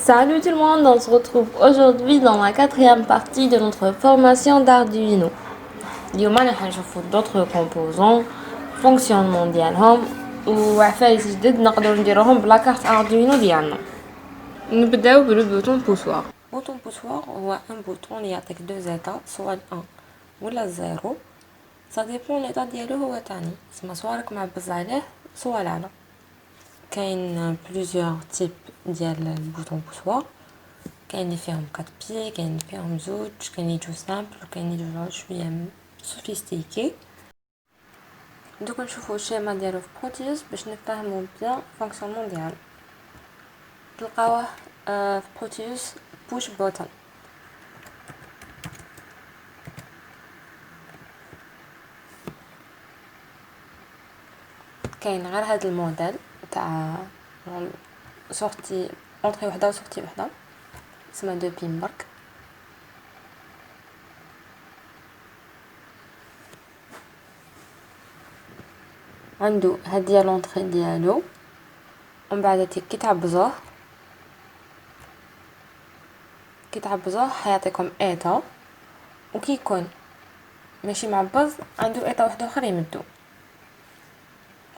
Salut tout le monde, on se retrouve aujourd'hui dans la quatrième partie de notre formation d'Arduino. اليوم راح نشوفوا d'autres composants, fonctionnement ديالهم وعفايس جدد نقدروا نديروهم بلا كارت Arduino ديالنا. نبداو بلو بوتون بوسوار. بوتون بوسوار هو ان بوتون اللي يعطيك دو زيتا سواء الان ولا الزيرو. ça dépend l'état ديالو هو تاني سما سواء راك معبز عليه سواء لا. كاين بليزيور تيب ديال البوتون بوسوار، كاين اللي فيهم 4 بي، كاين اللي فيهم زوج، كاين اللي يجو سامبل وكاين اللي يجو شويه سوفيستيكي. دوك نشوفو الشيما ديالو في بروتيوس باش نفهمو بيان فونكسيونمون ديالو. تلقاوه في بروتيوس بوش بوتن. كاين غير هاد الموديل تاع سورتي اونطري وحده وسورتي وحده، اسمها دو بين برك. عنده هاد ديال لونطري ديالو، ومن بعد كي تعبزوه حيعطيكم ايتا، وكي يكون ماشي معبز عنده ايتا واحد اخر يمدو.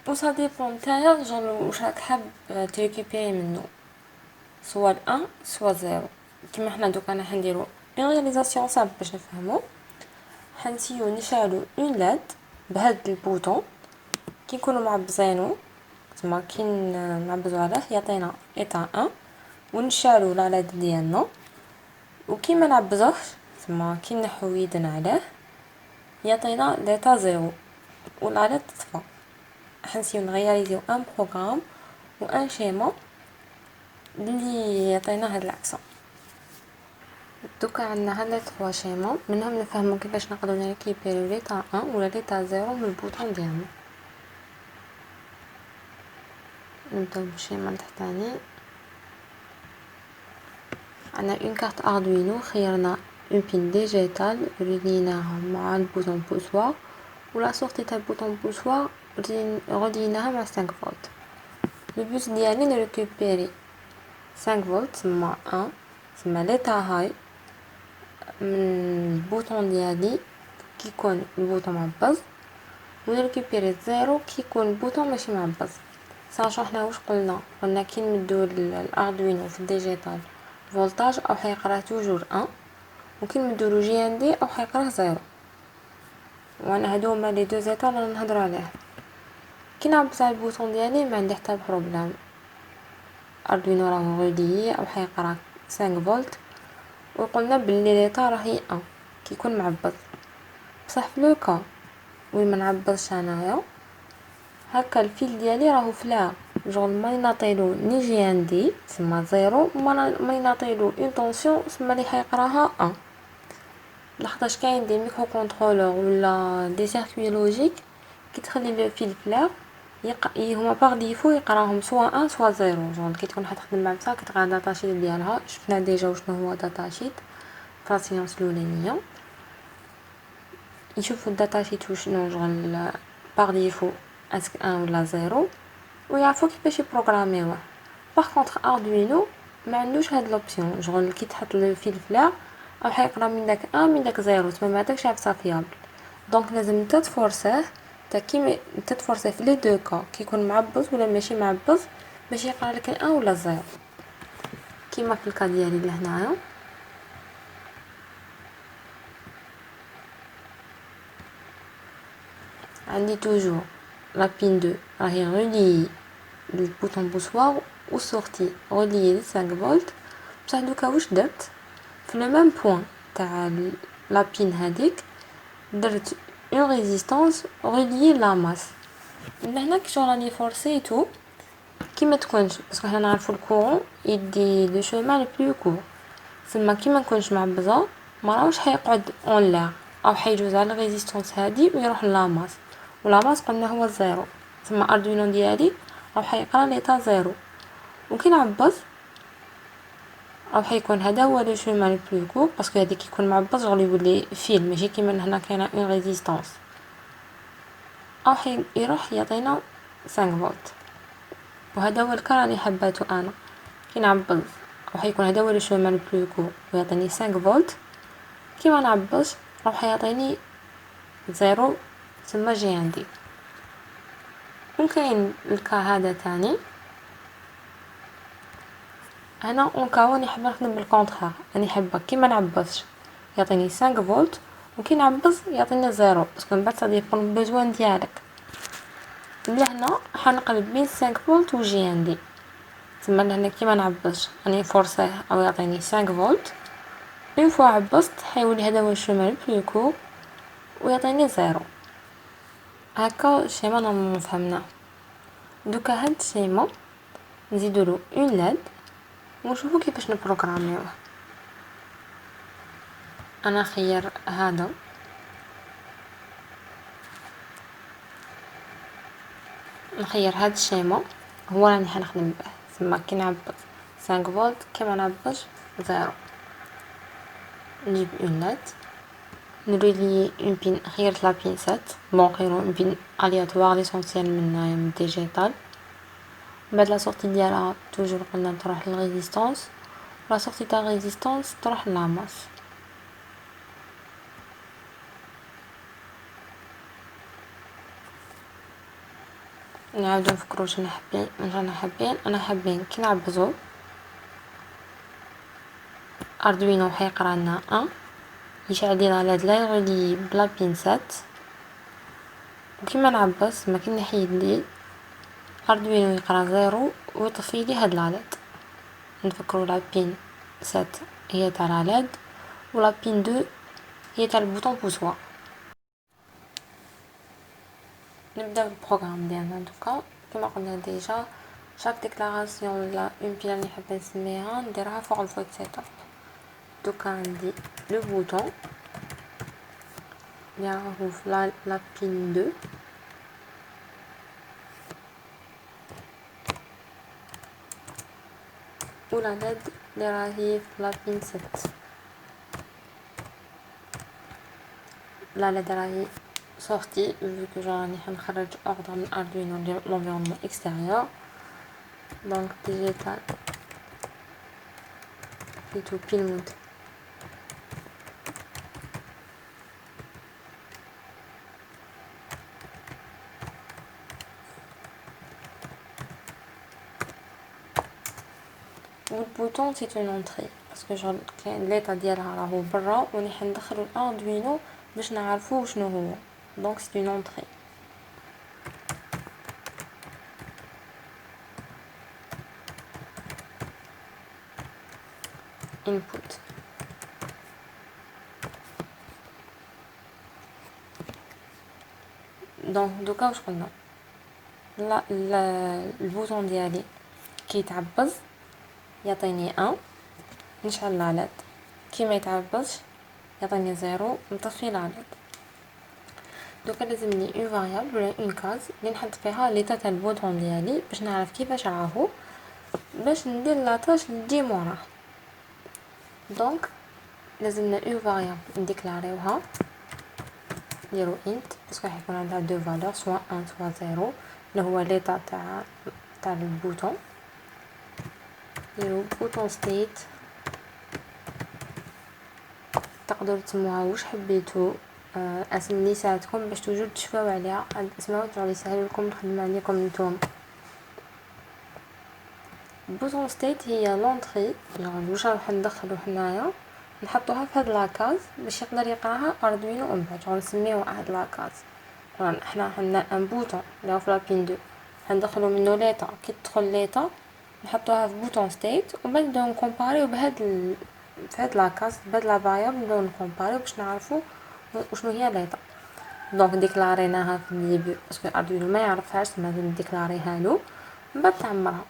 و ça dépend نتايا جون واش راك حاب تريكيبيري منو، سوا الان سوا زيرو. كيما حنا دوكا راح نديرو اون رياليزاسيون سامبل باش نفهمو. حنسيو نشعلو اون لاد بهاد البوطون كي نكونو معبزينو، تما كي نعبزو عليه يعطينا ايتا 1، ونشعلو لا لاد ديالنا، وكي ما نعبزوش تما كي نحو يدنا عليه يعطينا ليتا زيرو ولا لاد تطفى. حنسيو نغياليزيو ان بروغرام و ان شيما اللي يعطينا هاد العكسه. دوكا عندنا هاد لي 3 شيما، منهم نفهمو كيفاش نقدروا نريكيبيريو ليتا 1 ولا ليتا 0 من البوطون ديالنا. نبداو بالشيما التحتاني. عندنا اون كارت اردوينو، خيرنا اون بين ديجيتال ريليناها مع البوطون بوسوار، ولا سورتي تاع البوطون بوسوار ريليناها مع 5 فولت. لو بوت ديالي نريكوبيري 5 فولت تما 1 تما ليتا هاي من البوطون ديالي كي يكون البوطون معبز، ونريكوبيري 0 كي يكون البوطون ماشي معبز. ساشون حنا واش قلنا كي نمدو الاردوينو في الديجيتال فولتاج او حيقرا توجور 1، وكي نمدو لو جي ان دي او حيقراه 0. وانا هادو هما لي دو زيتا اللي نهضروا عليه. كي نعبز على البوطون ديالي ما عندي حتى بروبليم، اردوينو راه غودي او حيقرا 5 فولت، وقلنا بلي ليطا راهي 1 كي يكون معبز. بصح في لوكا وين ما نعبزش انايا هكا الفيل ديالي راهو فلا جون ماني نعطيلو ني جي ان دي تسمى 0، ماني نعطيلو اون طونسيون تسمى لي حيقراها 1. لحقاش كاين دي ميكرو كونترولور ولا دي سيركوي لوجيك كي تخلي لو فيل فلا هما باغ ديفو يقراهم سوا 1 سوا 0. جون كي تكون حتخدم مع بصح كتقرا داتا شيت ديالها، شفنا ديجا وشنو هو داتا شيت فاسيونس الاولانيه. يشوفوا الداتا شيت وشنو جون باغ ديفو اسك 1 ولا 0، ويعرفوا كيفاش يبروغراميوه. باغ كونطخ اردوينو ما عندوش هاد لوبسيون، جون كي تحط لو فيل فلا او حيقرا من داك 1 من داك 0 تما ما عندكش عبسه فيابل. دونك لازم نتا تفورسيه نتا تفورسيه في لي دو كا كي يكون معبز ولا ماشي معبز باش يقرا لك 1 ولا 0. كيما في الكا ديالي لهنايا عندي توجور لا بين 2 راهي ريلي البوطون بوسوار و سورتي ريلي لي 5 فولت. بصح دوكا واش درت في لو ميم بوين تاع لا بين هذيك درت اون ريزيستانس ريلي لا ماس. من هنا كي راني فورسيتو كيما تكونش باسكو حنا نعرفو الكورون يدي لو شومان بلو كور، ثم كيما نكونش معبزه ما راهوش حيقعد اون لا او حيجوز على ريزيستانس هادي ويروح لاماس، ولاماس قلنا هو 0 ثم اردوينو ديالي راح حيقرا ليتا 0. وكي نعبز راح حيكون هذا هو لو شومان بلو كور باسكو هادي كي يكون معبز غادي يولي فيل ماشي كيما هنا كاينه اون ريزيستانس، او يروح يعطينا 5 فولت. وهذا هو الكار اللي حباتو انا. كي نعبز راح يكون هذا هو لو شومان بلو كور ويعطيني 5 فولت. كيما نعبش راح يعطيني 0 تما جي عندي. وكاين الكا هذا تاني هنا اونكاو راني حابه نخدم بالكونطخيغ، راني حابه كيما نعبص يعطيني 5 فولت وكي نعبص يعطيني 0 باسكو من بعد صدي يكون بيزوان ديالك. لهنا حنقلب بين 5 فولت و جي عندي، تما لهنا كيما نعبص راني فورسيه او يعطيني 5 فولت. اون فوا عبصت حيولي هذا هو الشمال بلو كور ويعطيني 0. هكا الشيما نورمالمون فهمناه. دوكا هاد الشيما نزيدولو اون لاد ونشوفو كيفاش نبروغراميوه. انا خير هذا نخير هاد الشيما هو راني حنخدم به، تما كي نعبط 5 فولت كيما نعبطش 0. نجيب اون لاد نريلي اون بين خيرت لا بين 7 بون خيرو اون بين الياتوار ليسونسيال من ديجيتال. من بعد لا سورتي ديالها توجور قلنا تروح للريزيستانس لا سورتي تاع الريزيستانس تروح للاماس. نعاودو نفكرو شنو حابين. انا حابين كي نعبزو اردوينو حيقرا لنا 1 يشعل لينا لاد لا يغلي بلا بين 7 وكيما نعبس ما كي نحيد لي اردوينو يقرا 0 ويطفي لي هاد لالاد. نفكرو لا بين 7 هي تاع لالاد ولا بين 2 هي تاع البوطون بوسوا. نبدا بالبروغرام ديالنا. دوكا كما قلنا ديجا شاك ديكلاراسيون ولا اون بين اللي حابه نسميها نديرها فوق الفوت سيت اب. دوكا عندي لو بوطون اللي راهو في لا بين 2 ولا لاد اللي راهي في لا بين 7. لا لاد راهي sortie vu que راني حنخرج ordre من Arduino l'environnement extérieur. donc digital plutôt pin mode. والبوطون c'est une entrée parce que كاين ليطا ديالها راهو برا وني حندخلو الاردوينو باش نعرفو شنو هو. donc c'est une entrée. input. donc دوكا واش قلنا لا البوطون ديالي كي يتعبز يعطيني 1 نشعل لالاد كي ما يتعبزش يعطيني 0 نطفي لالاد. دوكا لازمني اون فاريابل ولا اون كاز اللي نحط فيها ليطا تاع البوطون ديالي باش نعرف كيفاش راهو باش ندير لاطاش اللي موراه. دونك لازمنا اون فاريابل نديكلاريوها نديرو انت باسكو حيكون عندها دو فالور سوا 1 سوا 0 اللي هو ليطا تاع البوطون. نديرو بوطون ستيت تقدروا تسموها واش حبيتو اسم اللي يساعدكم باش توجو تشفاو عليها. هاد الاسماء تاع يسهل لكم نخدم عليكم نتوما. بوطون ستيت هي لونطري يعني واش راح ندخلو حنايا نحطوها في هاد لاكاز باش يقدر يقراها اردوينو ومن بعد نسميوها هاد لاكاز. حنا عندنا ان بوطون اللي هو في لابين 2 حندخلو منو ليطا كي تدخل ليطا نحطوها في بوطون ستيت ومن بعد نبداو نكومباريو في هاد لاكاز بهاد لا فاريابل نبداو نكومباريو باش نعرفو وشنو هي ليطا. دونك ديكلاريناها في الديبي باسكو اردوينو ما يعرفهاش تما نديكلاريها له من بعد تعمرها.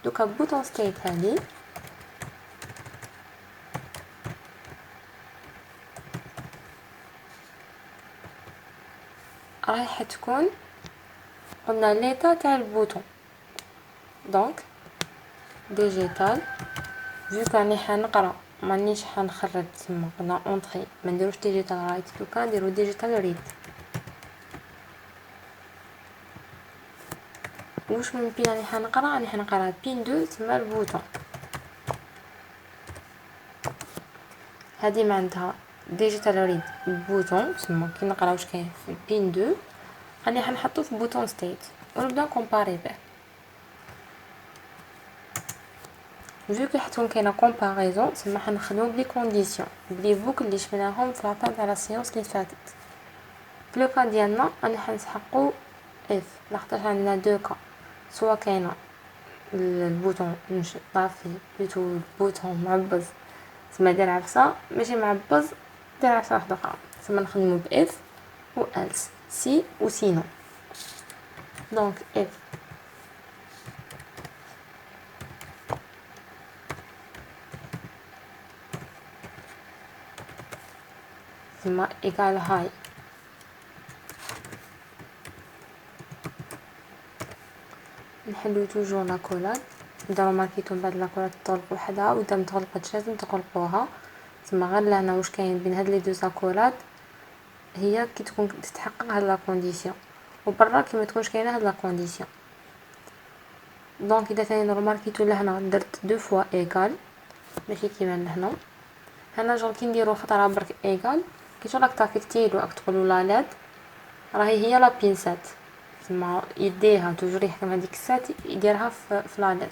دوكا بوطون ستيت هادي رايحه تكون قلنا ليطا تاع البوطون. دونك ديجيتال فيو كاني حنقرا مانيش حنخرج تما قلنا اونطري ما نديروش ديجيتال رايت دوكا نديرو ديجيتال ريد. واش من بين راني حنقرا بين 2 تما البوطون هذه معناتها ديجيتال ريد بوتون تما كي نقراو واش كاين في البين 2 غادي حنحطو في بوتون ستيت ونبدا كومباري به. فيو كي حتكون كاينه كومباريزون تما حنخدمو بلي كونديسيون بلي بوك اللي شفناهم في لاطاب تاع لا سيونس اللي فاتت. في لو كا ديالنا انا حنسحقو اف لاخاطش عندنا دو كا، سوا كاينه البوتون طافي بلوتو البوتون معبز تما داير عفسه، ماشي معبز داير عفسه واحده اخرى، تما نخدمو باف و else سي و سينو. دونك اف تما ايكال هاي نحلو توجور لاكولاد. اذا ماركيتو من بعد لاكولاد تغلق وحدها واذا متغلقتش لازم تغلقوها. تما غير لهنا واش كاين بين هاد لي دو ساكولاد هي كي تكون تتحقق هاد لا كونديسيون وبرا كي ما تكونش كاينه هاد لا كونديسيون. دونك اذا ثاني ماركيتو لهنا درت دو فوا ايكال ماشي كيما لهنا. هنا جون كي نديرو خطره برك ايكال كي راك تافيكتيلو راك تقولوا لا لاد راهي هي لا بينسات تما يديها توجور يحكم هذيك السات يديرها في لا لاد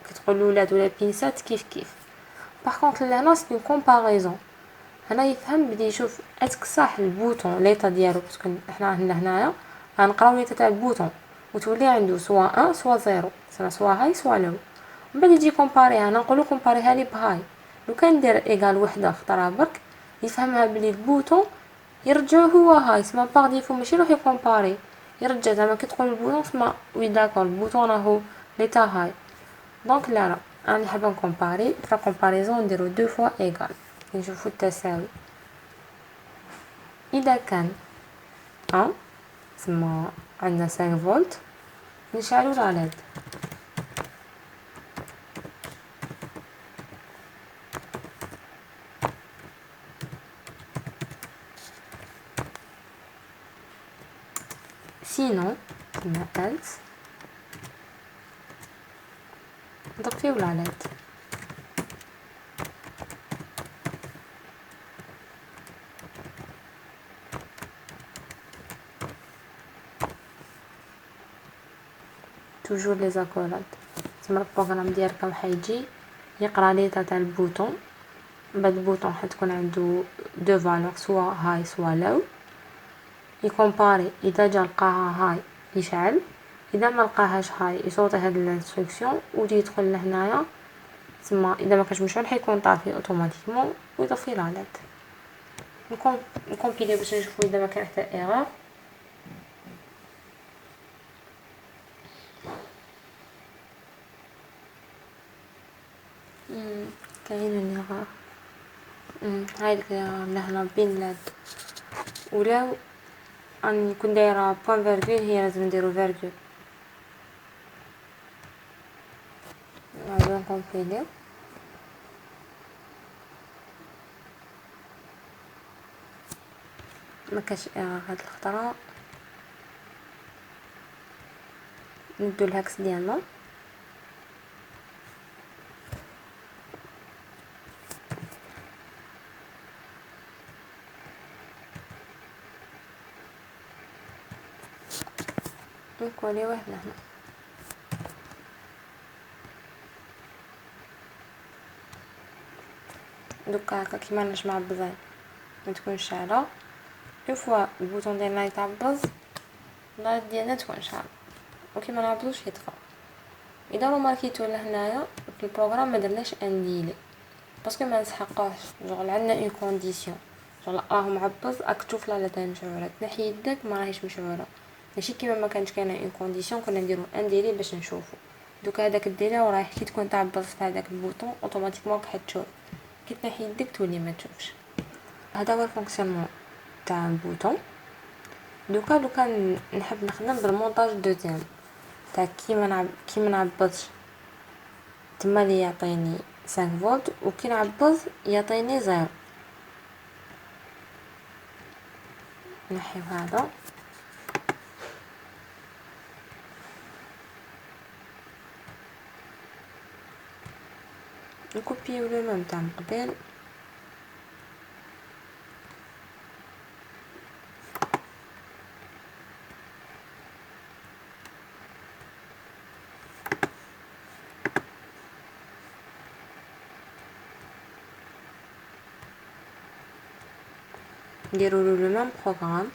كي تقولوا لاد ولا بينسات كيف كيف. باغ كونطخ لهنا سي اون كومباريزون، هنا يفهم بلي يشوف اسك صح البوطون ليطا ديالو باسكو حنا هنايا غنقراو ليطا تاع البوطون وتولي عنده سوا 1 سوا 0 سوا هاي سوا لو. من بعد يجي كومباريها انا نقولو كومباريها لي بهاي. لو كان ندير ايغال وحده خطره برك يفهمها بلي البوطون يرجع هو هاي سما باغ ديفو ماشي يروح يكومباري يرجع زعما كي تقول البوطون سما وي داكور البوطون راهو ليطا هاي. دونك لا انا حابه نكومباري في كومباريزون نديرو دو فوا ايغال نشوفو التساوي. اذا كان 1 تسمى عندنا 5 فولت نشعلو لا ليد. سينو تسمى else نطفيو لا ليد. توجور لي زاكولاد تسمى البروغرام ديالكم حيجي يقرا ليطا تاع البوطون. من بعد البوطون حتكون عنده دو فالور سوا هاي سوا لو يكومباري اذا جا لقاها هاي يشعل اذا ما لقاهاش هاي يصوتي هاد الانستركسيون ويجي يدخل لهنايا تسمى اذا ما كانش مشعل حيكون طافي اوتوماتيكمون ويطفي لا ليد. نكومبيلي باش نشوفو اذا ما كان حتى ايرور. كاين ايرور هاي لهنا بين لاد ولاو اني كون دايره بوين فيرغول هي لازم نديرو فيرغول. نعاودو نكومبيليو مكاش ايرور هاد الخطره. ندو الهاكس ديالنا نكوليوه لهنا. دوكا هكا كيما راناش معبزين ما تكونش شاعله اون فوا البوطون ديالنا يتعبز لا ديالنا تكون شاعله وكيما نعبزوش يطفى. اذا ماركيتو لهنايا في البروغرام ما درناش ان ديلي باسكو ما نسحقوش جوغ عندنا اون كونديسيون جوغ راه معبز راك تشوف لا لا مشعوله تنحي يدك ما راهيش مشعوله ماشي كيما ما كانش كاينه اون كونديسيون كنا نديرو ان ديلي باش نشوفو. دوكا هذاك الديلي راه كي تكون تعبز في هذاك البوطون اوتوماتيكمون حتشوف كي تنحي يدك تولي ما تشوفش. هذا هو الفونكسيونمون تاع البوطون. دوكا لو كان نحب نخدم بالمونتاج دوزيام تاع كي ما نعبزش تما لي يعطيني 5 فولت وكي نعبز يعطيني 0. نحيو هذا نكوبيو لو ميم تاع من قبل نديرو له لو ميم بروغرام.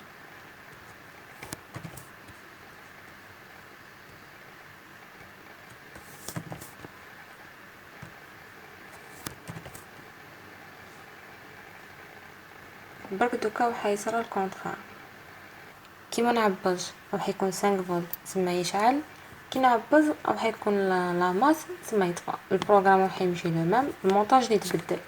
برك دوكا راح يصرى الكونطرا، كي ما نعبز راح يكون 5 فولت تسمى يشعل، كي نعبز راح يكون لا ماس تسمى يطفى. البروغرام راح يمشي لو ميم، المونتاج اللي يتبدل.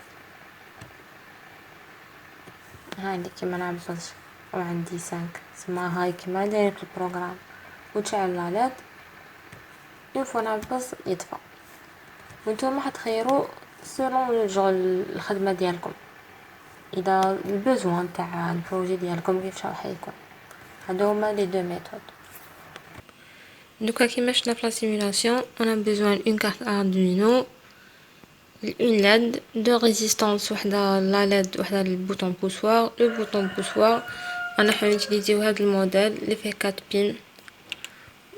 هاندي كيما نعبز وعندي 5 تسمى هاي كيما دايرك البروغرام وتشعل لا لاد، اون فوا نعبز يطفى. وانتوما حتخيروا سولون جوغ الخدمه ديالكم، اذا البوزوان تاع البروجي ديالكم كيفاش راح يكون. هادو هما لي دو ميثود. دوكا كيما شفنا في لا سيمولاسيون انا بيزوان اون كارت اردوينو، اون لاد، دو ريزيستانس، وحده لا لاد وحده البوطون بوسوار. لو بوطون بوسوار انا حنوتيليزيو هاد الموديل اللي فيه 4 بين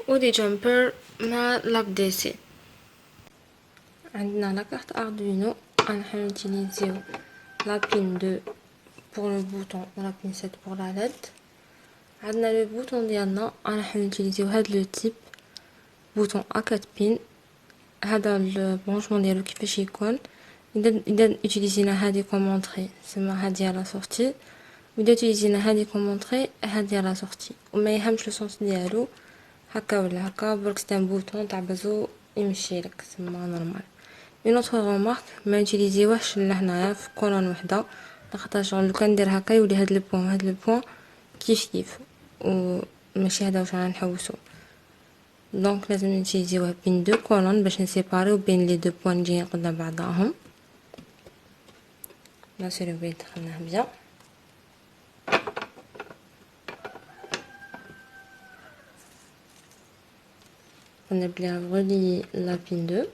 و دي جامبر مع لاب دي سي. عندنا لا كارت اردوينو انا حنوتيليزيو لا بين 2 pour le bouton و لا بين 7 pour la led. عندنا لو بوطون ديالنا انا حنوتيليزيو هاد لو تيب بوطون ا 4 بين. هذا البرانشمون ديالو كيفاش يكون، اذا utiliزينا هادي كومونطري سما هادي لا سورتي، واذا utiliزينا هادي كومونطري هادي لا سورتي، وما يهمش لو سونس ديالو هكا ولا هكا، برك ستان بوطون تاع بزو يمشي لك سما نورمال. اون اوتر رومارك ما نوتيليزيوهش لهنايا في كولون وحده، لخاطرش لو كان ندير هكا يولي هاد لو بوين هاد لو بوين كيف كيف، وماشي هذا واش رانا نحوسو. دونك لازم نوتيليزيوه بين 2 كولون باش نسيباريو بين لي 2 بوين جايين قدام بعضاهم. ناسيرو بلي دخلناه بيان. on بلي غولي لا بين 2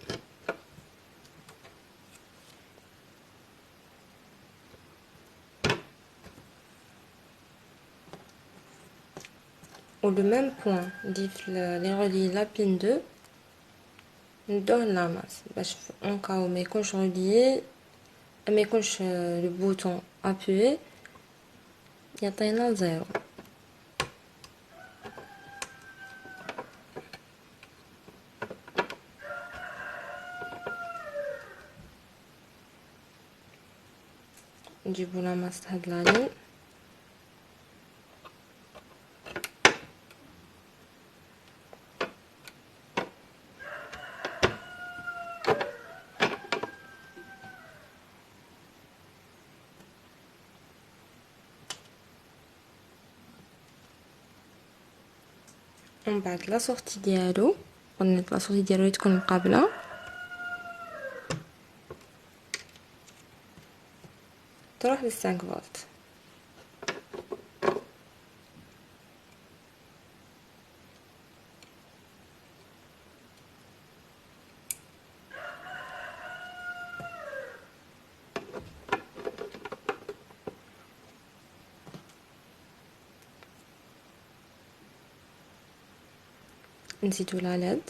و لو ميم بوين نديف لي غولي لا بين 2 ندوه لاماس باش اون كاو ما يكونش غوليي، ما يكونش لو بوطون ابوي يعطينا زيرو. نجيبو لاماس هاد لالين ومن بعد لا سورتي ديالو، قلنا لا سورتي ديالو تكون مقابله، تروح ل 5 فولت. نزيدو لا لاد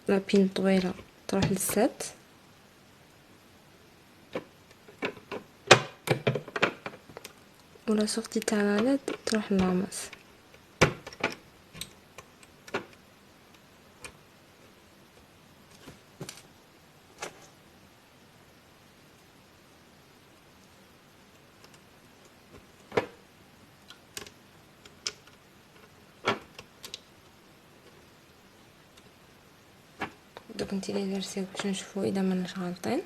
لا بين طويله تروح للسات، ولا سورتي تاع لا لاد تروح للاماس. دوك نتيليزارسيو باش نشوفو اذا ماناش غالطين.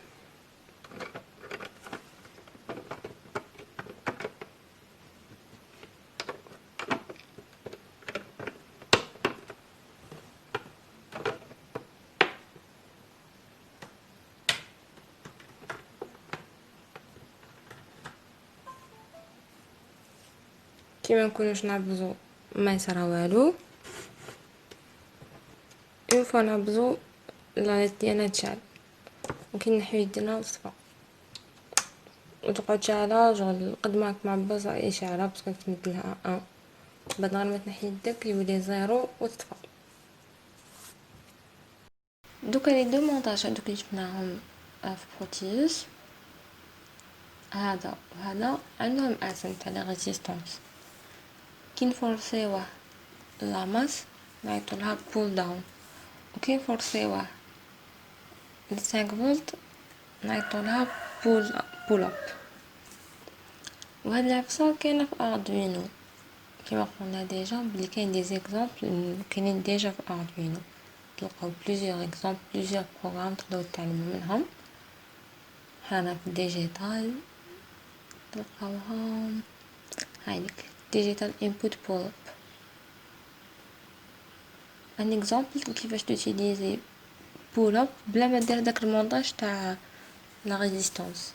كي ما نكونوش نعبزو ما يصرا والو. اون فوا نعبزو لايت ديالنا تشعل، وكي نحيو يدنا وتصفى وتقعد شاعله شغل قد ما راك معبز يشعلها باسكو تمدلها ان بعد غير ما تنحي يدك يولي زيرو وتطفى. دوكا لي دو مونطاج هادوك اللي جبناهم في بروتيوس، هذا وهذا عندهم اسم تاع لي ريزيستانس. كي نفورسيوه لاماس نعيطولها بول داون، وكي نفورسيوه ل 5 فولت نعيطولها بول اب. وهاد العفسه كاينه في اردوينو كيما قلنا ديجا بلي كاين دي زيكزامبل كاينين ديجا في اردوينو، تلقاو بليزيور اكزامبل بليزيور بروغرام تقدروا تعلموا منهم. هنا في ديجيتال تلقاوهم هايليك ديجيتال انبوت بول اب. ان اكزامبل كيفاش توتيليزي بول اب بلا ما دير داك المونتاج تاع لا ريزيستانس.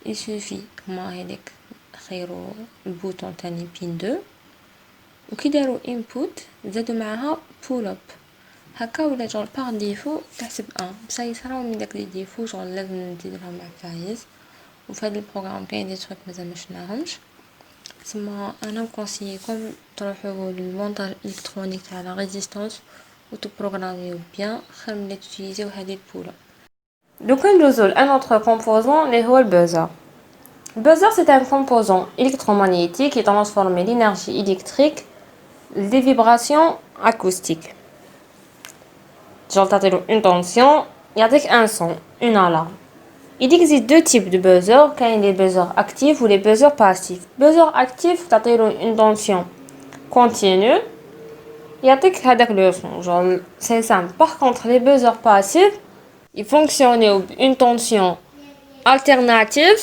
يسوفي هما هذيك خيروا البوطون تاني بين 2 وكي داروا انبوت زادوا معاها بول اب، هكا ولا شغل باغ ديفو تحسب ان بصح يصراو من داك لي ديفو شغل لازم نديرهم مع فايز. وفي هذا البروغرام كاين دي تروك مازال ما شفناهمش، سما انا نكونسييكم تروحوا للمونتاج الكترونيك تاع لا ريزيستانس وتبروغراميو بيان خير ملي تيزيو هذه البوله. دوكا ندوزو لان اوتر كومبوزون اللي هو البوزر. Le buzzer, c'est un composant électromagnétique qui transforme l'énergie électrique des vibrations acoustiques. Genre, tu as une tension, il y a un son, une alarme. Il existe deux types de buzzers, les buzzers actifs ou les buzzers passifs. Buzzer actif, tu as une tension continue, il y a le son. Genre, c'est simple. Par contre, les buzzers passifs, ils fonctionnent à une tension alternative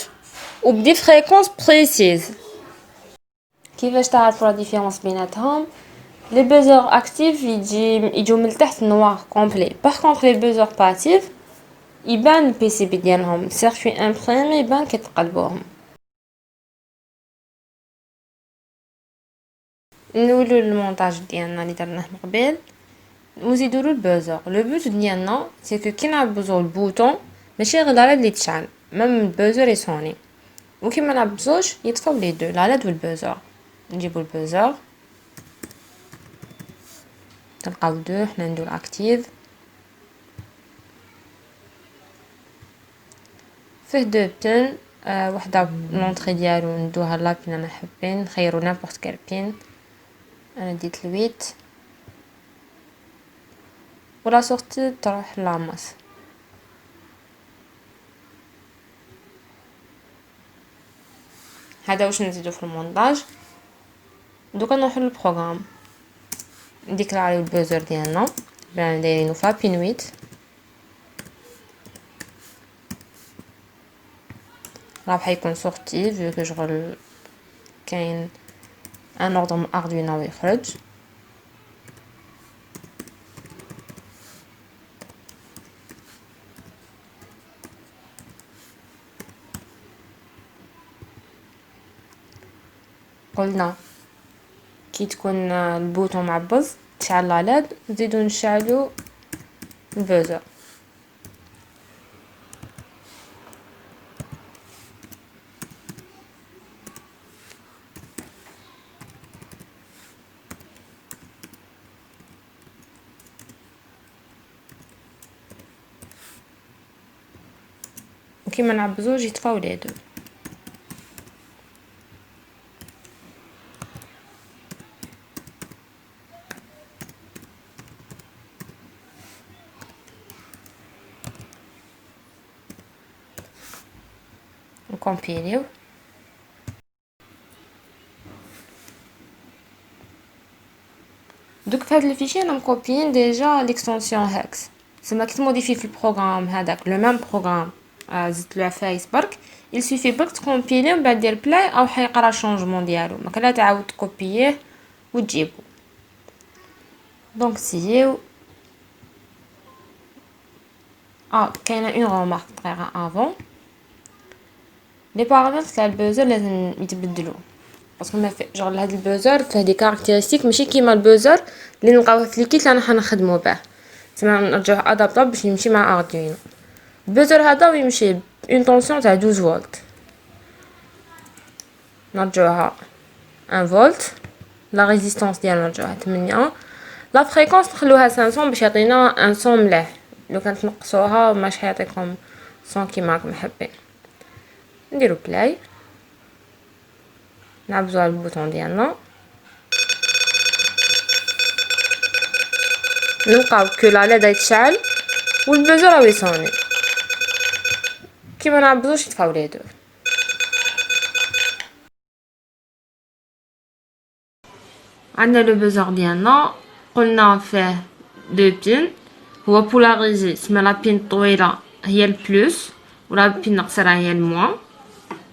ou des fréquences précises. كيفاش تعرفوا لا ديفيرونس بيناتهم؟ لي بوزور اكتيف يجيو من تحت نوار كومبلي، باغ كونطخ لي بوزور باسيف يبان البي سي بي ديالهم سيركوي امبريمي يبان كي تقلبوهم. نولو المونتاج ديالنا اللي درناه من قبل ونزيدولو البوزور. لو بوت ديالنا سي كو كي نعبزو البوطون ماشي غير لا اللي تشعل ميم البوزور يسوني، وكي ما نعبزوش يطفاو لي دو لا لاد والبوزور. نجيبو البوزور تلقاو دو حنا نديرو اكتيف فيه دو بين وحده لونطري ديالو ندوها لا بين انا حابين نخيرو نيمبورط كال بين، انا ديت 8 ولا سورتي تروح لاماس. هذا واش نزيدو في المونتاج. دوكا نروحو للبروغرام نديكلاريو البوزر ديالنا بلا دايرينو فا بين 8 راح يكون سورتي فيو كو شغل كاين ان اوردر من اردوينو يخرج. قلنا كي تكون البوطون معبز تشعل لا لاد نزيدو نشعلو البوزر. وكيما نعبزوش يطفاو لي دو. نكومبيليو دوك في هاد الفيشي انا مكوبيين ديجا ليكستنسيون هاكس، سما كي تموديفي في البروغرام هذاك لو ميم بروغرام زدتلو عفايس برك il suffit برك تكومبيلي ومن بعد دير بلاي او حيقرا شونجمون ديالو مكلا تعاود تكوبييه وتجيبو. دونك سيو كاينه اون رومارك دقيقه افون لي بارامتر تاع البوزر لازم يتبدلوا. باسكو ما في جونغ هاد البوزر فيه دي كاركتيرستيك ماشي كيما البوزر اللي نلقاوه في الكيت اللي رانا نخدمو به، تما نرجعوه ادابطابل باش يمشي مع اردوينو. البوزر هذا يمشي اون طونسيون تاع 12 فولت، نرجعوها 1 فولت، لا ريزيستانس ديالنا نرجعوها 8، لا فريكونس نخلوها 500 باش يعطينا ان صون مليح. لو كانت نقصوها ماشي حيعطيكم صون كيما راكم حابين. نديرو بلاي، نعبزو على البوطون ديالنا، نلقاو كو لا ليد يتشعل والبوزر راه يصوني. كيما نعبزوش يطفاو لي دو. عندنا لو بوزر ديالنا، قلنا فيه دو بين، هو بولاريزي، سما لا بين الطويله هي البلوس ولا بين القصيره هي الموان.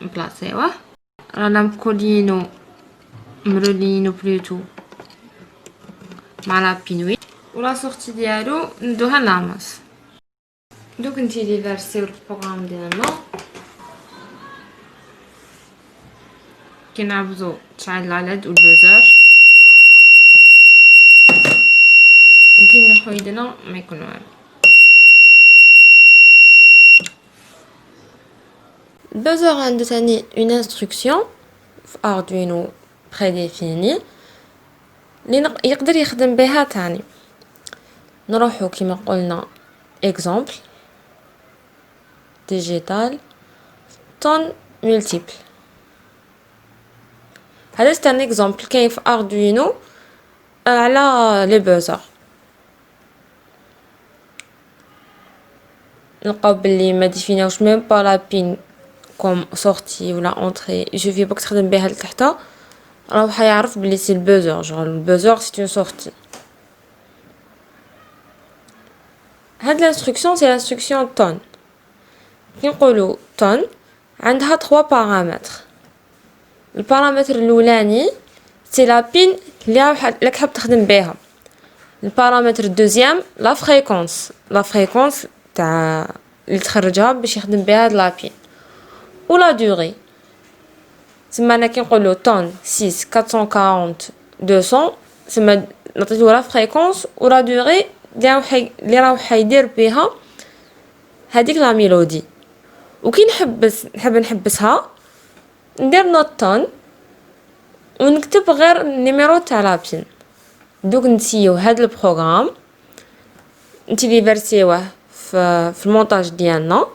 نبلاصيوه، رانا مكولينو مرولينو بلوتو مع لا بين ولا سورتي ديالو ندوها لاماس. دوك نتيليفرسيو البروغرام ديالنا، كنعبزو تشعل لا ليد والبوزر، وكي نحو يدنا ما يكون والو. البوزر عنده ثاني اون انستركسيون في اردوينو بريديفيني اللي يقدر يخدم بها تاني. نروحو كيما قلنا اكزامبل ديجيتال تون ملتيبل. هذا سي ان اكزامبل كاين في اردوينو على لي بوزر. نلقاو بلي ما ديفيناوش ميم با لا بين كوم سورتي ولا اونطري، يشوفي بك تخدم بها لتحت راه حيعرف بلي سي البوزر، جونغ البوزر سي اون سورتي. هاد لانستركسيون سي لانستركسيون تون. كي نقولو تون عندها 3 بارامتر. البارامتر الاولاني سي لا بين اللي راك حاب تخدم بها. البارامتر الدوزيام لا فريكونس، لا فريكونس تاع اللي تخرجها باش يخدم بها هاد لا بين، ولا دوغي. تما انا كي نقولو طون 6 440 200 تما نعطيتو لا فريكونس ولا دوغي اللي راهو حيدير بها هذيك لا ميلودي. وكي نحب نحبسها ندير نوت طون ونكتب غير النيميرو تاع لا بين. دوك نسيو هاد البروغرام نتيليفرسيوه في المونتاج ديالنا.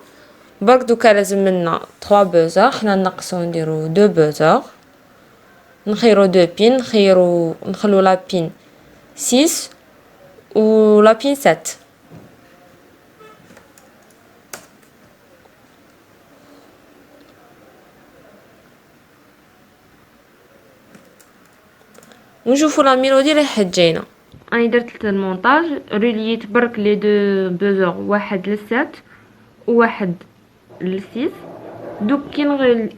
برك دوكا لازم لنا 3 بوزر، حنا نقصو نديرو 2 بوزر، نخيرو 2 بين، نخلو لا بين 6 و لا بين 7. ونشوفو لا ميلودي اللي حتجينا. راني درت المونتاج، ريليت برك لي دو بوزر، واحد للسات وواحد للسيس. دوك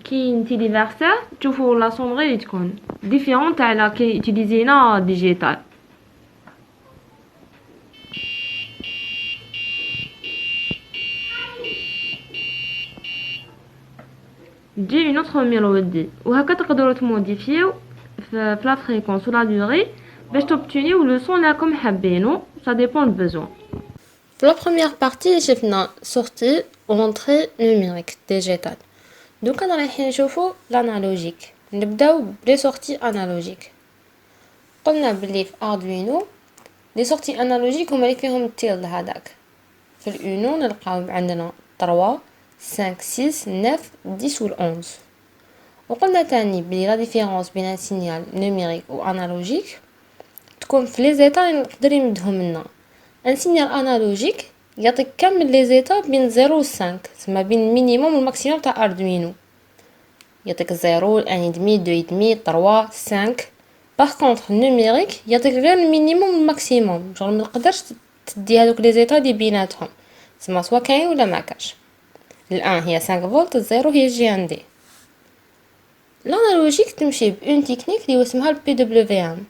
كي نتيليفرساه تشوفوا لا صونغي اللي تكون ديفيرونت على كي يوتيليزينا ديجيتال. تجي اون اوتر ميلودي، وهكا تقدروا تموديفيو في لا فريكونس ولا دوري باش توبتونيو لو صون راكم حابينو، سا ديبون البوزون. في لا بروميير بارتي شفنا سورتي اونطري نوميريك ديجيتال. دوكا رايحين نشوفو لانالوجيك. نبداو بلي سورتي انالوجيك. قلنا بلي في اردوينو لي سورتي انالوجيك هما اللي فيهم التيل هذاك. في الأونو نلقاو عندنا 3 5 6 9 10 و 11. وقلنا تاني بلي لا ديفيرونس بين ان سينيال نوميريك و انالوجيك تكون في لي زيتا اللي نقدر نمدهم لنا. ان سينيال انالوجيك يعطيك كامل لي زيتا بين 0 و 5، تسمى بين المينيموم والماكسيموم تاع اردوينو. يعطيك 0 1.5 2.5 3 5. باغ كونطخ النوميريك يعطيك غير المينيموم والماكسيموم، جونغ ما تقدرش تدي هذوك لي زيتا دي بيناتهم، تسمى سوا كاين ولا ما كاش. الان هي 5 فولت، الزيرو هي جي ان دي. الانالوجيك تمشي بون تكنيك اللي اسمها البي دبليو ام،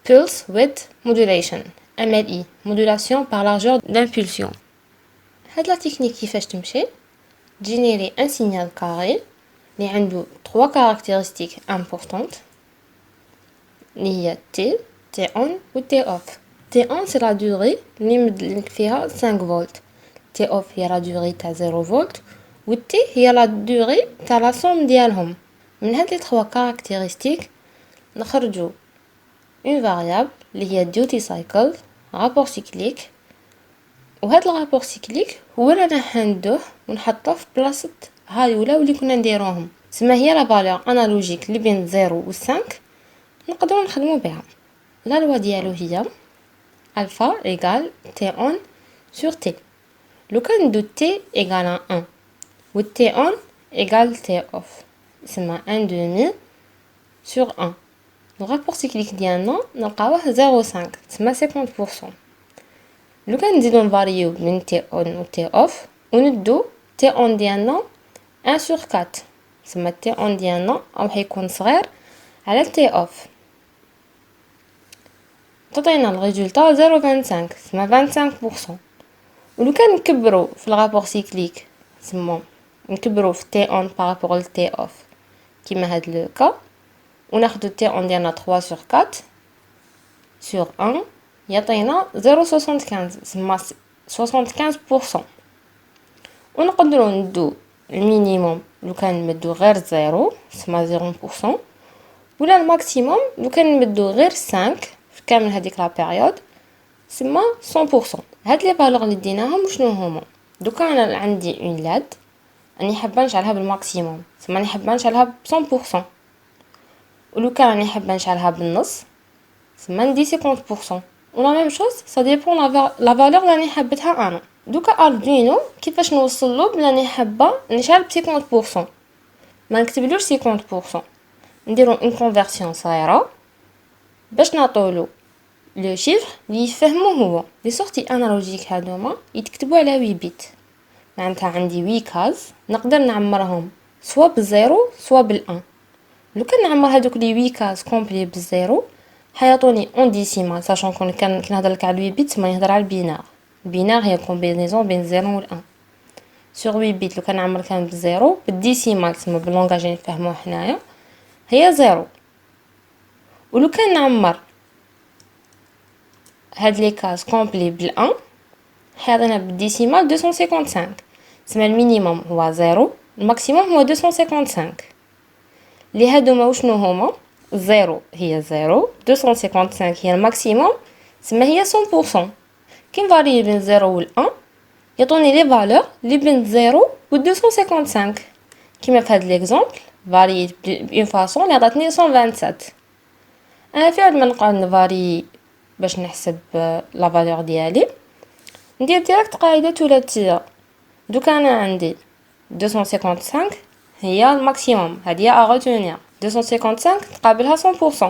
pulse width modulation، MLI modulation par largeur d'impulsion. هاد لا تكنيك كيفاش تمشي؟ تجينيري ان سينيال كاري اللي عنده 3 caractéristiques importantes اللي هي T, T on و T off. T on c'est la durée اللي مدلك فيها 5 فولت. T off هي la durée تاع 0 فولت و T هي la durée تاع la somme ديالهم. من هاد لي 3 caractéristiques نخرجوا une variable اللي هي duty cycle rapport cyclique. وهاد الرابور سيكليك هو اللي راح ندوه ونحطه في بلاصه هاي ولا واللي كنا نديروهم. تسمى هي لا فالور انالوجيك اللي بين 0 و 5 نقدروا نخدموا بها. لا لوا ديالو هي الفا ايغال تي اون سور تي. لو كان ندو تي ايغال 1 و تي اون ايغال تي اوف تسمى 1 دومي سور 1. الرابور سيكليك ديالنا نلقاوه 0.5 تسمى 50%. لو كان نزيدو نفاريو من تي اون و تي اوف وندو تي اون ديالنا 1 سور 4 تسمى تي اون ديالنا راح يكون صغير على تي اوف تعطينا الريزولطا 0.25 تسمى 25%. ولو كان نكبرو في الرابور سيكليك تسمى نكبرو في تي اون بارابور ل تي اوف كيما هاد لو كا وناخدو تي اون ديالنا 3 سور 4 سور 1 يعطينا 0.75 تسمى 75%. ونقدروا ندو المينيموم لو كان نمدو غير 0 تسمى 0% ولا الماكسيموم لو كان نمدو غير 5 في كامل هذيك لا بيريود تسمى 100%. هاد لي فالور اللي ديناهم شنو هما؟ دوكا انا عندي اون لاد راني حابه نشعلها بالماكسيموم تسمى راني حابه نشعلها ب 100%. ولو كان راني حابه نشعلها بالنص تسمى ندي 50%. ولا ميم شوز سا ديبون لا فالور راني حابتها انا. دوكا اردوينو كيفاش نوصلو بلا راني حابه نشعل ب 50%. ما نكتبلوش 50%، نديرو اون كونفرسيون صغيره باش نعطولو لو شيفر اللي يفهمو هو. لي سورتي انالوجيك هادوما يتكتبوا على 8 بت معناتها عندي 8 كاز نقدر نعمرهم سوا بالزيرو سوا بالان. لو كان نعمر هادوك لي 8 كاز كومبلي بالزيرو حيعطوني اون ديسيمال ساشون كون كنهضر لك على 8 بت ما نهضر على البينار. البينار هي كومبينيزون بين 0 و 1 سور 8 بت. لو كان نعمر كان بالزيرو بالديسيمال تسمى باللونغاج اللي نفهموه حنايا هي 0. ولو كان نعمر هاد لي كاز كومبلي بالان حيعطينا بالديسيمال 255 تسمى المينيموم هو 0 الماكسيموم هو 255. لي هادوما وشنو هما؟ 0 هي 0 255 هي الماكسيموم تسمى هي 100%. كي نفاري بين 0 و 1 يعطوني لي فالور لي بين 0 و 255 كيما في هاد ليكزامبل فاري بون فاصون اللي عطاتني 127. انا في عاد ما نقعد نفاري باش نحسب لا فالور ديالي ندير ديريكت قاعده ثلاثيه. دوكا انا عندي 255 هي الماكسيموم هذه ا غوتونير 255 تقابلها 100%.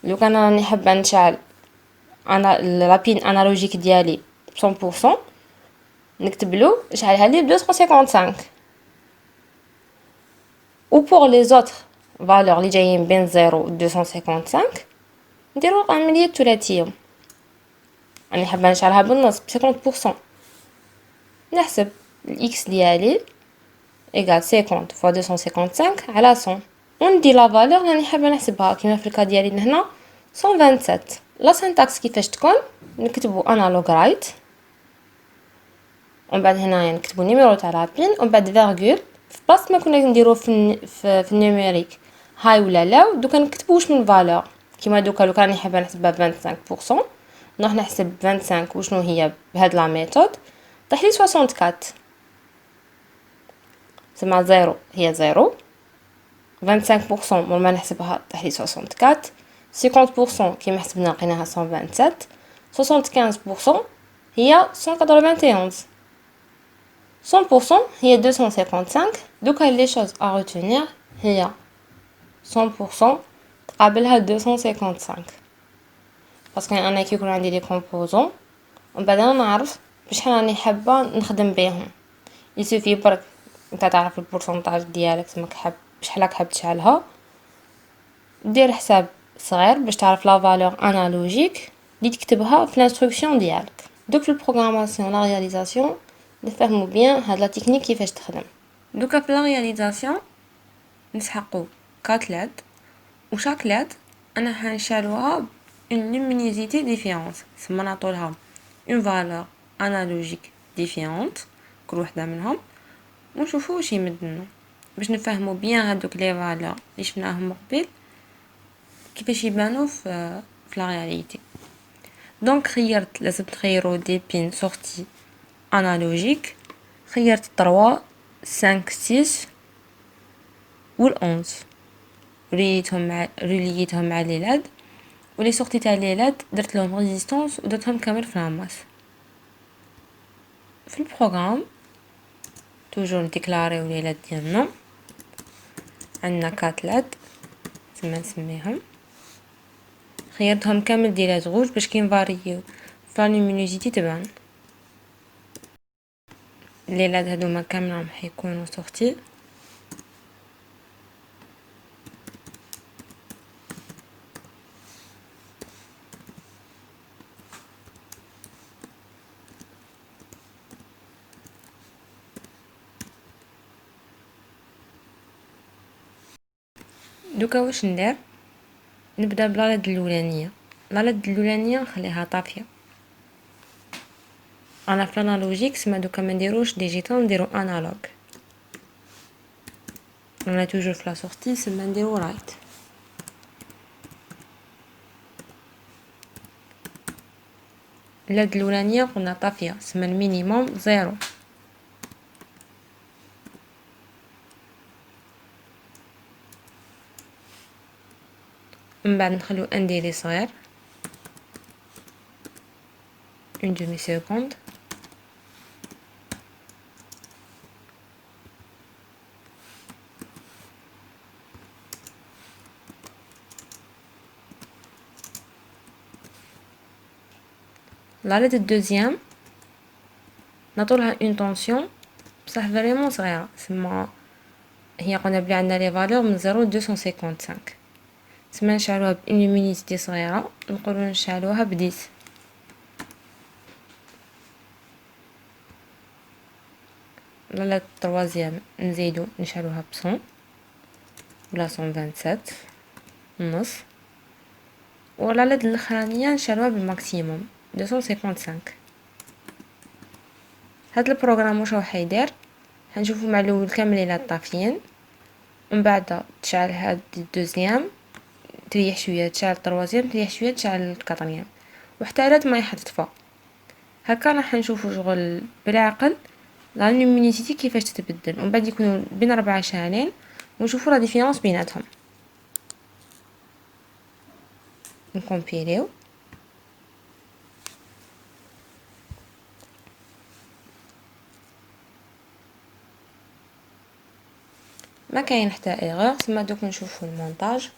لو كان راني حابه نشعل انا لابين انالوجيك ديالي 100% نكتب له شحالها لي 255. و pour les autres valeurs اللي جايين بين 0 و 255 نديرو العمليه الثلاثيه. راني حابه نشعلها بالنص ب 50%. نحسب الاكس ديالي ايغال 50 فوا 255 على 100 وندي لا فالور راني حابه نحسبها كيما في الكا ديالي هنا 127. لا سينتاكس كيفاش تكون نكتبو انالوج رايت ومن بعد هنايا نكتبو نيميرو تاع لابين ومن بعد فيرغول في بلاصه ما كنا نديرو في النيميريك هاي ولا لا. دوكا نكتبو واش من فالور كيما دوكا لو كان راني حابه نحسبها 25% نروح نحسب 25 وشنو هي بهاد لا ميثود طيح لي 64 تسمى 0 هي 0 25% مور ما نحسبها طيح لي 64 50% كيما حسبنا لقيناها 127 75% هي 191 100% هي 255. دوكا لي شوز ا retenir هي 100% تقابلها 255 باسكو انا كي يكون عندي لي كومبوزون ومن بعد انا نعرف بشحال راني حابه نخدم بهم. يسوفي برك انت تعرف البورسونتاج ديالك تماك حاب بشحال راك حاب تشعلها دير حساب صغير باش تعرف لا فالور انالوجيك اللي تكتبها في الانستركسيون ديالك. دوك في البروغراماسيون لا رياليزاسيون نفهموا بيان هاد لا تكنيك كيفاش تخدم. دوكا في لا رياليزاسيون نسحقو 4 لاد و شاك لاد انا حنشالوها اون لومينيزيتي ديفيرونت ثم نعطولها اون فالور انالوجيك ديفيرونت كل وحده منهم ونشوفو واش يمدلنا باش نفهمو بيان هادوك لي فالور لي شفناهم قبل كيفاش يبانو في لا رياليتي. دونك خيرت لازم تخيرو دي بين سورتي انالوجيك خيرت 3 5 6 و 11 ريليتهم مع لي لاد ولي سورتي تاع لي لاد درت لهم ريزيستانس ودرتهم كامل في لاماس. في البروغرام توجور نديكلاريو لي لاد ديالنا عندنا 4 لاد تما نسميهم خيرتهم كامل ديالات غوج باش كي نفاريو فلا لومينوزيتي تبان. لي لاد هادوما كاملهم حيكونوا سورتي دوكا واش ندير نبدا بلالاد الاولانيه لالاد الاولانيه نخليها طافيه انا في الانالوجيك سما دوكا ما نديروش ديجيتال نديرو انالوج انا توجور في لا سورتي سما نديرو رايت لاد الاولانيه قلنا طافيه سما المينيموم 0 من بعد نخلو ان ديلي صغير اون دومي سكوند لا لاد الدوزيام نعطولها اون طونسيون بصح فريمون صغيره سما هي قلنا بلي عندنا لي فالور من 0 ل 255 سما نشعلوها بإن لومينيتي صغيره نقولو نشعلوها ب10 لا التروازيام نزيدو نشعلوها ب100 ولا 127 نص ولا لاد الاخرانيه نشعلوها بالماكسيموم 255. هاد البروغرام واش راح يدير حنشوفو مع الاول كامل لي طافيين ومن بعد تشعل هاد الدوزيام تريح شويه تشعل التروازيام تريح شويه تشعل الكاتريام وحتى رات ما يحطفى هكا راح نشوفو شغل بالعقل لا لومينيتي كيفاش تتبدل ومن بعد يكونوا بين 4 شعلين ونشوفو لا ديفيرونس بيناتهم نكومبيليو ما كاين حتى ايغور ثم دوك نشوفو المونتاج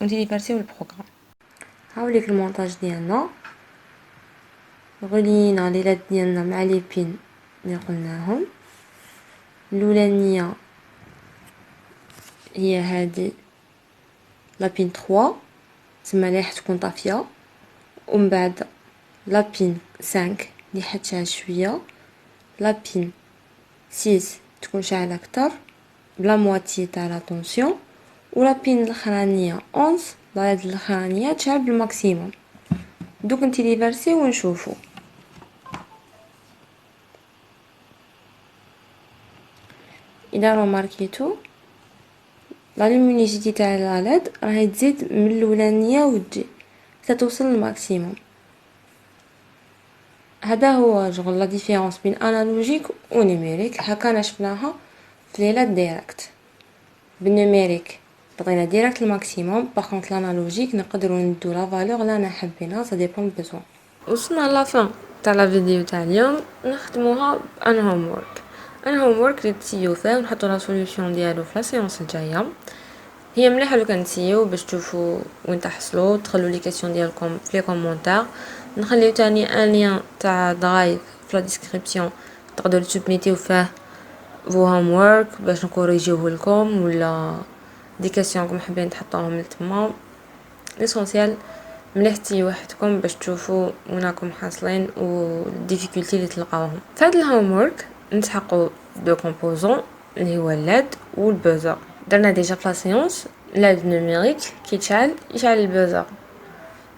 ونتيليفرسيو البروغرام. هاوليك المونتاج ديالنا غلينا لي لاد ديالنا مع لي بين اللي قلناهم الاولانيه هي هذه لا بين 3 تما اللي حتكون طافيه ومن بعد لا بين 5 اللي حتشعل شويه لا بين 6 تكون شاعله اكثر بلا مواتي تاع لا طونسيون ولا بين الاخرانيه 11 لا يد الاخرانيه تشعل بالماكسيموم. دوك نتيليفرسي ونشوفو اذا رماركيتو لا لومينيتي تاع لا لاد راهي تزيد من الاولانيه وتجي حتى توصل للماكسيموم. هذا هو شغل لا ديفيرونس بين انالوجيك و نيميريك هكا شفناها في لي لاد ديريكت. بالنيميريك بغينا ديريكت الماكسيموم باغ كونط الانالوجيك نقدروا ندو لا فالور لا انا حبينا سا ديبون بزوان. وصلنا لا فين تاع لا فيديو تاع اليوم نخدموها بان هوم وورك. ان هوم وورك اللي تسيو فيه ونحطو لا سوليوشن ديالو في لا سيونس الجايه. هي مليحه لو كان تسيو باش تشوفوا وين تحصلوا تخلوا لي كيسيون ديالكم في لي كومونتير. نخليو تاني ان لين تاع درايف في لا ديسكريبسيون تقدروا تسبميتيو فيه فو هوم وورك باش نكوريجيوه لكم ولا دي كيسيون حابين تحطوهم لتما. ليسونسيال مليح تي وحدكم باش تشوفوا وين راكم حاصلين و الديفيكولتي اللي تلقاوهم. في هذا الهوم وورك نسحقوا دو كومبوزون اللي هو الليد والبوزر. درنا ديجا في لا سيونس ليد نوميريك كيتشعل يشعل البوزر.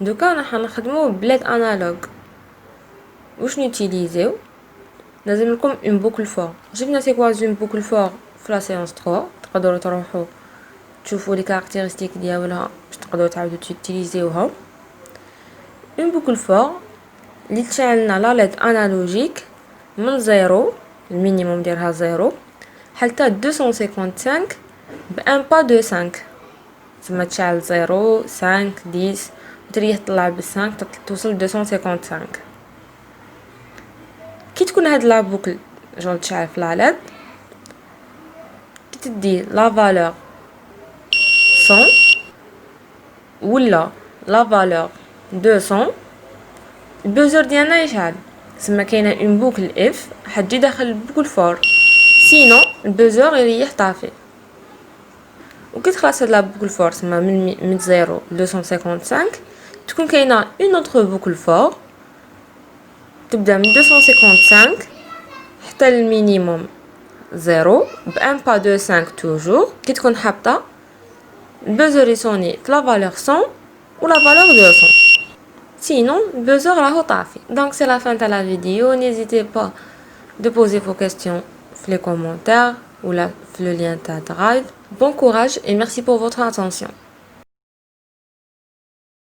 دوكا راح نخدمو بليد انالوج. واش نوتيليزيو؟ لازم لكم اون بوكل فور. جبنا سي كوا اون بوكل فور في لا سيونس 3. تقدروا تروحوا تشوفوا لي كاركتيرستيك ديالها باش تقدروا تعاودوا تيليزيوها. اون بوكل فور اللي تشعلنا لا ليد انالوجيك من 0 المينيموم ديالها 0 حتى 255 بان با دو 5. تما تشعل 0 5 10 وتريح تطلع ب 5 توصل 255. كي تكون هاد لا بوكل جون تشعل في لا ليد كي تدي لا فالور 100 ولا لا فالور 200 البوزر ديالنا يشعل. تسمى كاينه اون بوكل اف حتجي داخل البوكل فور سينو البوزر يريح طافي. وكي تخلص هاد لا بوكل فور تسمى من 0 ل 255 تكون كاينه اون اوتر بوكل فور تبدا من 255 حتى المينيموم 0 بان با دو 5 توجور. كي تكون حابطه البوزر يسوني في لا فالور 100 ولا فالور 200 sinon le buzzer راهو طافي. Donc c'est la fin de la vidéo. N'hésitez pas de poser vos questions dans les commentaires ou là le lien de Drive. Bon courage et merci pour votre attention.